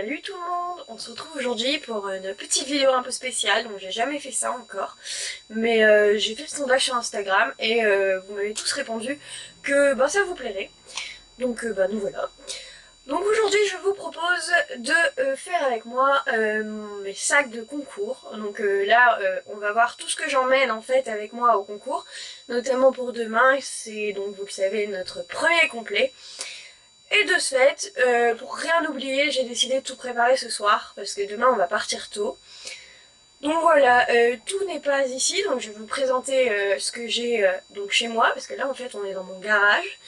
Salut tout le monde, on se retrouve aujourd'hui pour une petite vidéo un peu spéciale, donc j'ai jamais fait ça encore, mais j'ai fait le sondage sur Instagram et vous m'avez tous répondu que ça vous plairait, donc nous voilà. Donc aujourd'hui je vous propose de faire avec moi mes sacs de concours, donc là on va voir tout ce que j'emmène en fait avec moi au concours, notamment pour demain, c'est donc vous le savez notre premier complet. Et de ce fait, pour rien oublier, j'ai décidé de tout préparer ce soir, parce que demain on va partir tôt. Donc voilà, tout n'est pas ici, donc je vais vous présenter ce que j'ai donc chez moi, parce que là en fait on est dans mon garage.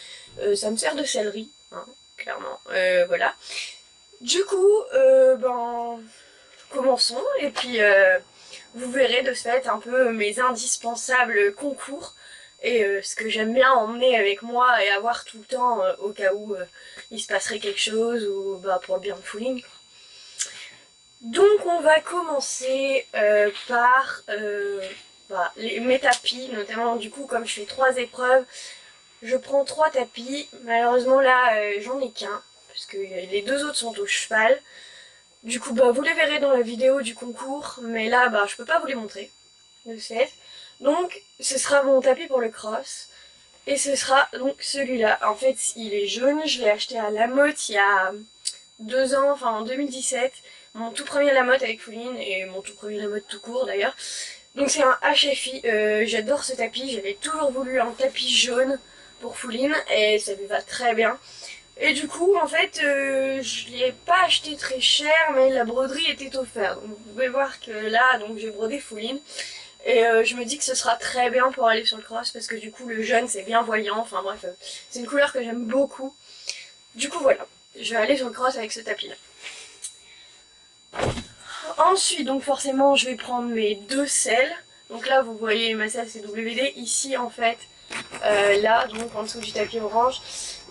Ça me sert de sellerie, hein, clairement, voilà. Du coup, commençons, et puis vous verrez de ce fait un peu mes indispensables concours, et ce que j'aime bien emmener avec moi et avoir tout le temps au cas où il se passerait quelque chose ou pour le bien de Fouline. Donc on va commencer par mes tapis, notamment du coup comme je fais 3 épreuves, je prends 3 tapis. Malheureusement là j'en ai qu'un, parce que les 2 autres sont au cheval. Du coup vous les verrez dans la vidéo du concours, mais là je peux pas vous les montrer, de ce fait. Donc ce sera mon tapis pour le cross. Et ce sera donc celui-là. En fait il est jaune, je l'ai acheté à Lamotte il y a 2 ans, enfin en 2017. Mon tout premier Lamotte avec Fouline et mon tout premier Lamotte tout court d'ailleurs. Donc c'est un HFI, j'adore ce tapis, j'avais toujours voulu un tapis jaune pour Fouline et ça lui va très bien. Et du coup en fait je l'ai pas acheté très cher, mais la broderie était offerte. Donc vous pouvez voir que là donc j'ai brodé Fouline. Et je me dis que ce sera très bien pour aller sur le cross, parce que du coup le jaune c'est bien voyant, enfin bref, c'est une couleur que j'aime beaucoup. Du coup voilà, je vais aller sur le cross avec ce tapis là. Ensuite donc forcément je vais prendre mes 2 selles. Donc là vous voyez ma selle c'est WD, ici en fait, là donc en dessous du tapis orange,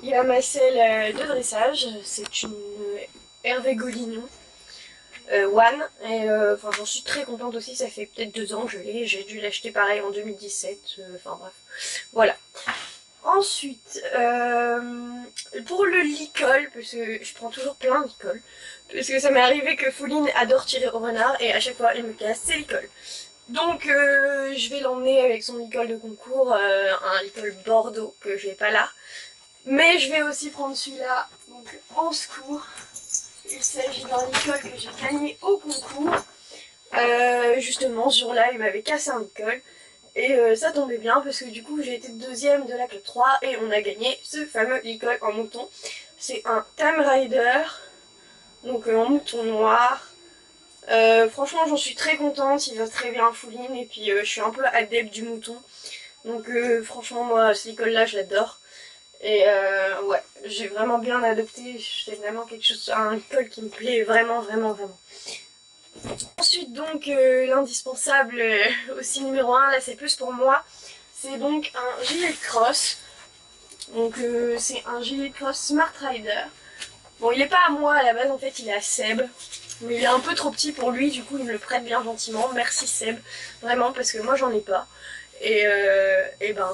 il y a ma selle de dressage, c'est une Hervé Golignon. One, et j'en suis très contente aussi, ça fait peut-être 2 ans que je l'ai, j'ai dû l'acheter pareil en 2017, enfin bref, voilà. Ensuite, pour le licol, parce que je prends toujours plein de licol, parce que ça m'est arrivé que Fouline adore tirer au renard, et à chaque fois il me casse ses licols. Donc je vais l'emmener avec son licol de concours, un licol Bordeaux que j'ai pas là, mais je vais aussi prendre celui-là, donc en secours. Il s'agit d'un licol que j'ai gagné au concours. Justement, ce jour-là, il m'avait cassé un licol. Et ça tombait bien parce que du coup, j'ai été deuxième de la club 3 et on a gagné ce fameux licol en mouton. C'est un Time Rider, donc en mouton noir. Franchement, j'en suis très contente, il va très bien à Fouline. Et puis, je suis un peu adepte du mouton. Donc franchement, moi, ce licol-là, je l'adore. Et ouais, j'ai vraiment bien adopté, c'est vraiment quelque chose, un col qui me plaît vraiment. Ensuite donc l'indispensable aussi numéro 1, là c'est plus pour moi, c'est donc un gilet de cross. Donc c'est un gilet de cross Smart Rider. Bon il est pas à moi à la base, en fait il est à Seb. Mais il est un peu trop petit pour lui, du coup il me le prête bien gentiment, merci Seb, vraiment parce que moi j'en ai pas. Et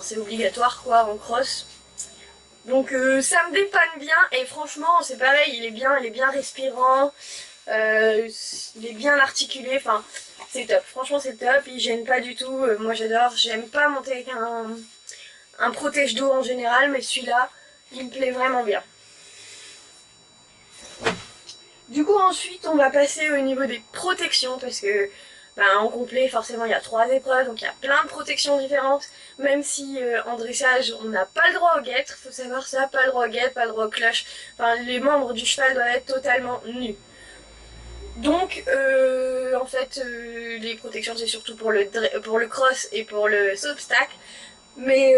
c'est obligatoire quoi en cross. Donc ça me dépanne bien et franchement c'est pareil, il est bien respirant, il est bien articulé, enfin c'est top, franchement c'est top, il gêne pas du tout, moi j'adore, j'aime pas monter avec un protège dos en général, mais celui-là il me plaît vraiment bien. Du coup ensuite on va passer au niveau des protections parce que en complet forcément il y a 3 épreuves, donc il y a plein de protections différentes, même si en dressage on n'a pas le droit aux guêtres, faut savoir ça, pas le droit aux guêtres, pas le droit aux cloches, enfin les membres du cheval doivent être totalement nus. Donc en fait les protections c'est surtout pour le cross et pour le obstacle, mais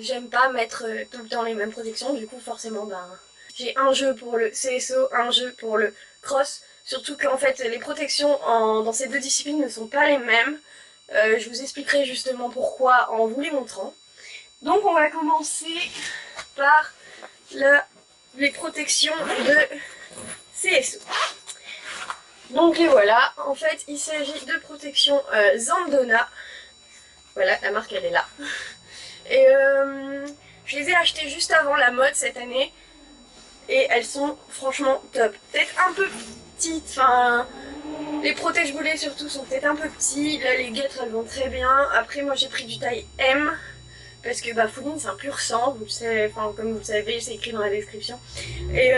j'aime pas mettre tout le temps les mêmes protections, du coup forcément j'ai un jeu pour le CSO, un jeu pour le cross, surtout qu'en fait les protections dans ces 2 disciplines ne sont pas les mêmes. Je vous expliquerai justement pourquoi en vous les montrant. Donc on va commencer par les protections de CSO. Donc les voilà, en fait il s'agit de protections Zandona. Voilà, la marque elle est là. Et je les ai achetées juste avant la mode cette année. et elles sont franchement top. Peut-être un peu petites, enfin les protège-boulets surtout sont peut-être un peu petits. Là les guêtres elles vont très bien. Après moi j'ai pris du taille M parce que bah Fouline c'est un pur sang, vous le savez, enfin comme vous le savez c'est écrit dans la description. Et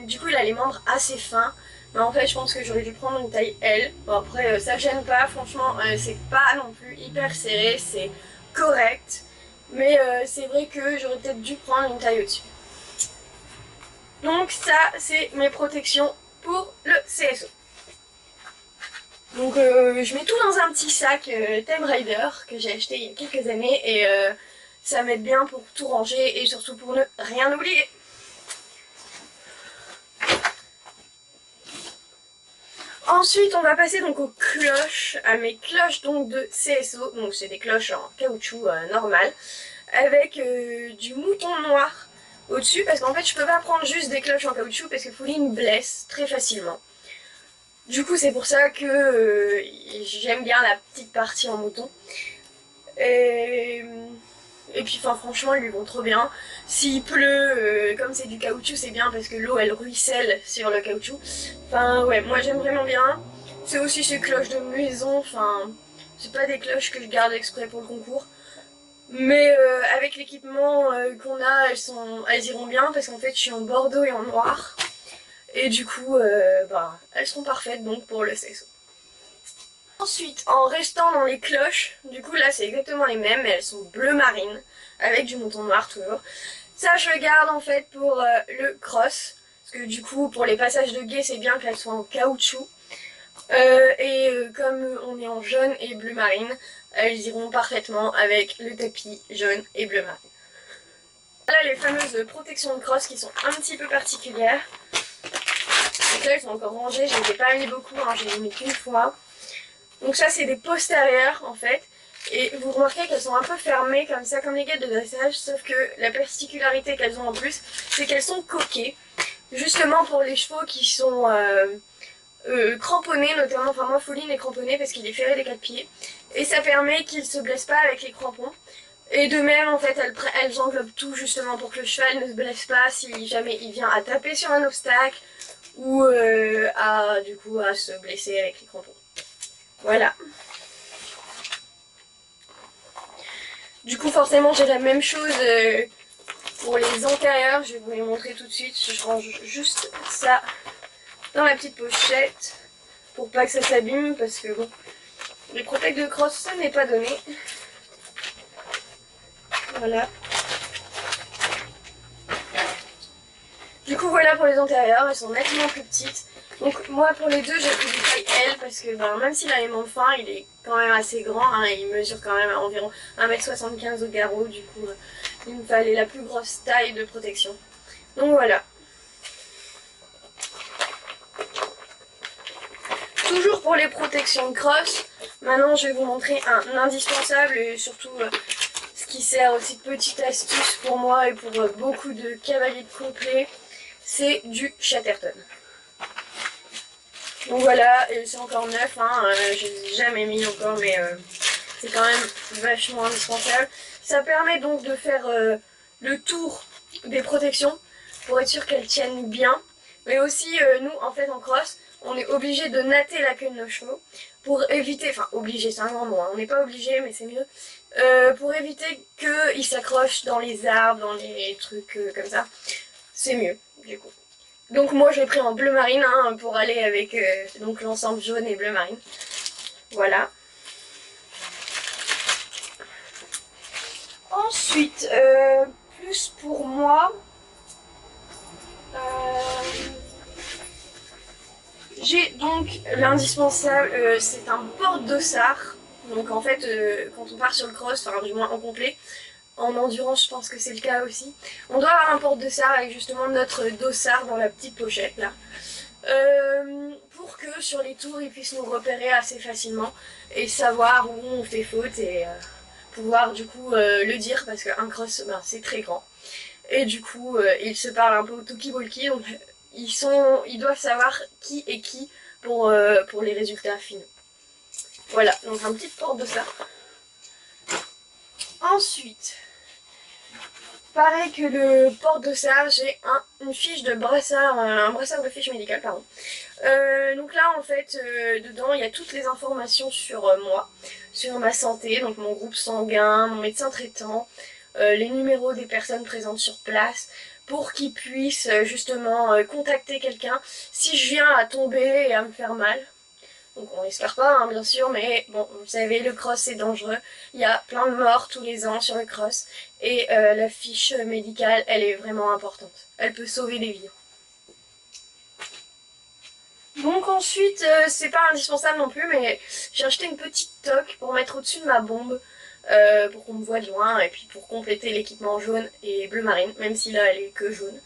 du coup il a les membres assez fins. Mais en fait je pense que j'aurais dû prendre une taille L. Bon après ça gêne pas, franchement c'est pas non plus hyper serré, c'est correct. Mais c'est vrai que j'aurais peut-être dû prendre une taille au-dessus. Donc ça c'est mes protections pour le CSO. Donc je mets tout dans un petit sac Thème Rider que j'ai acheté il y a quelques années et ça m'aide bien pour tout ranger et surtout pour ne rien oublier. Ensuite on va passer donc aux cloches, à mes cloches donc de CSO, donc c'est des cloches en caoutchouc normal, avec du mouton noir au-dessus parce qu'en fait je peux pas prendre juste des cloches en caoutchouc parce que Fouline blesse très facilement. Du coup c'est pour ça que j'aime bien la petite partie en mouton. Et puis enfin franchement ils lui vont trop bien. S'il pleut, comme c'est du caoutchouc c'est bien parce que l'eau elle ruisselle sur le caoutchouc. Enfin ouais moi j'aime vraiment bien. C'est aussi ces cloches de maison, enfin c'est pas des cloches que je garde exprès pour le concours. Mais avec l'équipement qu'on a elles iront bien parce qu'en fait je suis en bordeaux et en noir. Et du coup bah, elles seront parfaites donc pour le CSO. Ensuite, en restant dans les cloches, du coup là c'est exactement les mêmes, mais elles sont bleu marine, avec du mouton noir toujours. Ça je le garde en fait pour le cross, parce que du coup pour les passages de guet c'est bien qu'elles soient en caoutchouc. Comme on est en jaune et bleu marine, elles iront parfaitement avec le tapis jaune et bleu marine. Voilà les fameuses protections de cross qui sont un petit peu particulières. Donc là elles sont encore rangées, je ne les ai pas mis beaucoup, hein, je les ai mis qu'une fois. Donc ça c'est des postérieures en fait, et vous remarquez qu'elles sont un peu fermées comme ça, comme les guêtres de dressage, sauf que la particularité qu'elles ont en plus, c'est qu'elles sont coquées, justement pour les chevaux qui sont cramponnés notamment, enfin moi Fouline est cramponné parce qu'il est ferré des 4 pieds, et ça permet qu'il ne se blesse pas avec les crampons. Et de même en fait elles englobent tout justement pour que le cheval ne se blesse pas si jamais il vient à taper sur un obstacle ou du coup à se blesser avec les crampons. Voilà. Du coup forcément j'ai la même chose pour les antérieurs, je vais vous les montrer tout de suite. Je range juste ça dans la petite pochette pour pas que ça s'abîme parce que bon, les protects de cross ça n'est pas donné. Voilà. Du coup voilà pour les antérieurs, elles sont nettement plus petites. Donc moi pour les deux j'ai pris du taille L parce que ben, même s'il a les membres fins il est quand même assez grand, hein, il mesure quand même environ 1m75 au garrot, du coup il me fallait la plus grosse taille de protection. Donc voilà. Toujours pour les protections de cross, maintenant je vais vous montrer un indispensable et surtout ce qui sert aussi de petite astuce pour moi et pour beaucoup de cavaliers de complet, c'est du Chatterton. Donc voilà, c'est encore neuf, hein, je ne les ai jamais mis encore, mais c'est quand même vachement indispensable. Ça permet donc de faire le tour des protections pour être sûr qu'elles tiennent bien. Mais aussi, nous, en fait, en cross, on est obligé de natter la queue de nos chevaux pour éviter, enfin obligé, c'est un grand mot, hein, on n'est pas obligé, mais c'est mieux, pour éviter qu'ils s'accrochent dans les arbres, dans les trucs comme ça. C'est mieux, du coup. Donc moi je l'ai pris en bleu marine hein, pour aller avec donc l'ensemble jaune et bleu marine. Voilà. Ensuite, plus pour moi, j'ai donc l'indispensable, c'est un porte-dossard. Donc en fait, quand on part sur le cross, enfin du moins en complet, en endurance je pense que c'est le cas aussi, on doit avoir un porte-dossard avec justement notre dossard dans la petite pochette là. Pour que sur les tours ils puissent nous repérer assez facilement et savoir où on fait faute et pouvoir du coup le dire parce qu'un cross ben, c'est très grand. Et du coup ils se parlent un peu au talkie-walkie, donc ils doivent savoir qui est qui pour les résultats finaux. Voilà, donc un petit porte-dossard. Ensuite, pareil que le porte-dossard, j'ai un une fiche de brassard, un brassard de fiche médicale, pardon. Donc là en fait, dedans il y a toutes les informations sur moi, sur ma santé, donc mon groupe sanguin, mon médecin traitant, les numéros des personnes présentes sur place, pour qu'ils puissent justement contacter quelqu'un si je viens à tomber et à me faire mal. Donc on l'espère pas hein, bien sûr, mais bon, vous savez, le cross c'est dangereux, il y a plein de morts tous les ans sur le cross, et la fiche médicale elle est vraiment importante, elle peut sauver des vies. Donc ensuite, c'est pas indispensable non plus, mais j'ai acheté une petite toque pour mettre au-dessus de ma bombe, pour qu'on me voit de loin, et puis pour compléter l'équipement jaune et bleu marine, même si là elle est que jaune.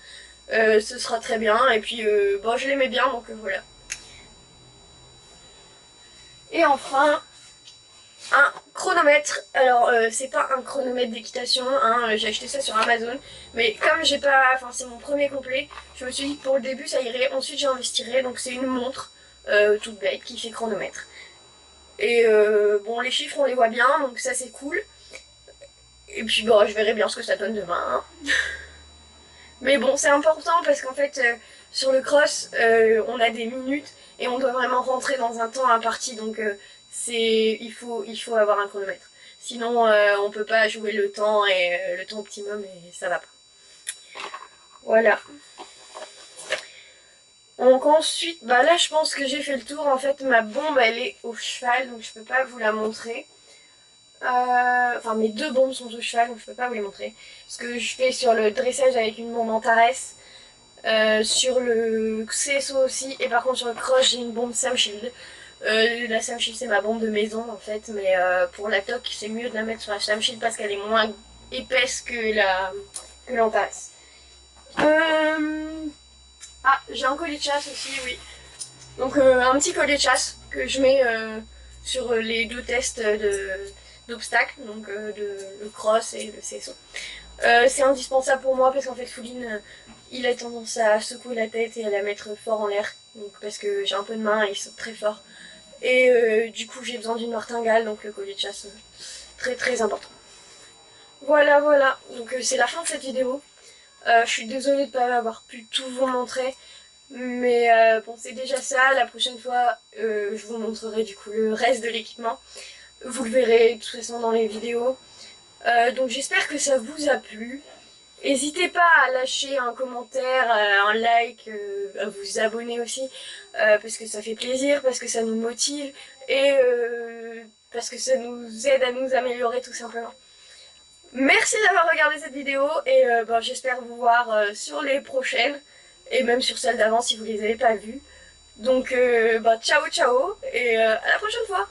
Ce sera très bien, et puis bon, je l'aimais bien, donc voilà. Et enfin, un chronomètre. Alors c'est pas un chronomètre d'équitation, hein, j'ai acheté ça sur Amazon, mais comme j'ai pas, enfin c'est mon premier complet, je me suis dit que pour le début ça irait, ensuite j'investirai, donc c'est une montre toute bête qui fait chronomètre. Et bon, les chiffres on les voit bien, donc ça c'est cool. Et puis bon, je verrai bien ce que ça donne demain. Hein. Mais bon, c'est important parce qu'en fait, sur le cross, on a des minutes et on doit vraiment rentrer dans un temps imparti, donc il faut avoir un chronomètre. Sinon, on peut pas jouer le temps et le temps optimum et ça va pas. Voilà. Donc ensuite, bah là je pense que j'ai fait le tour. En fait, ma bombe elle est au cheval, donc je peux pas vous la montrer. Enfin, mes deux bombes sont au cheval, donc je peux pas vous les montrer. Ce que je fais sur le dressage avec une bombe Antares, sur le CSO aussi, et par contre sur le cross j'ai une bombe Samshield. La Samshield c'est ma bombe de maison en fait, mais pour la toque c'est mieux de la mettre sur la Samshield parce qu'elle est moins épaisse que l'Antares. Ah, j'ai un collier de chasse aussi, oui. Donc un petit collier de chasse que je mets sur les deux tests d'obstacles, donc le cross et le CSO. C'est indispensable pour moi parce qu'en fait Fouline, il a tendance à secouer la tête et à la mettre fort en l'air, donc parce que j'ai un peu de main et il saute très fort. Et du coup j'ai besoin d'une martingale, donc le collier de chasse, très très important. Voilà, voilà, donc c'est la fin de cette vidéo. Je suis désolée de ne pas avoir pu tout vous montrer, mais bon c'est déjà ça. La prochaine fois je vous montrerai du coup le reste de l'équipement. Vous le verrez de toute façon dans les vidéos. Donc j'espère que ça vous a plu. N'hésitez pas à lâcher un commentaire, un like, à vous abonner aussi, parce que ça fait plaisir, parce que ça nous motive et parce que ça nous aide à nous améliorer tout simplement. Merci d'avoir regardé cette vidéo et ben, j'espère vous voir sur les prochaines et même sur celles d'avant si vous les avez pas vues. Donc ben, ciao ciao et à la prochaine fois.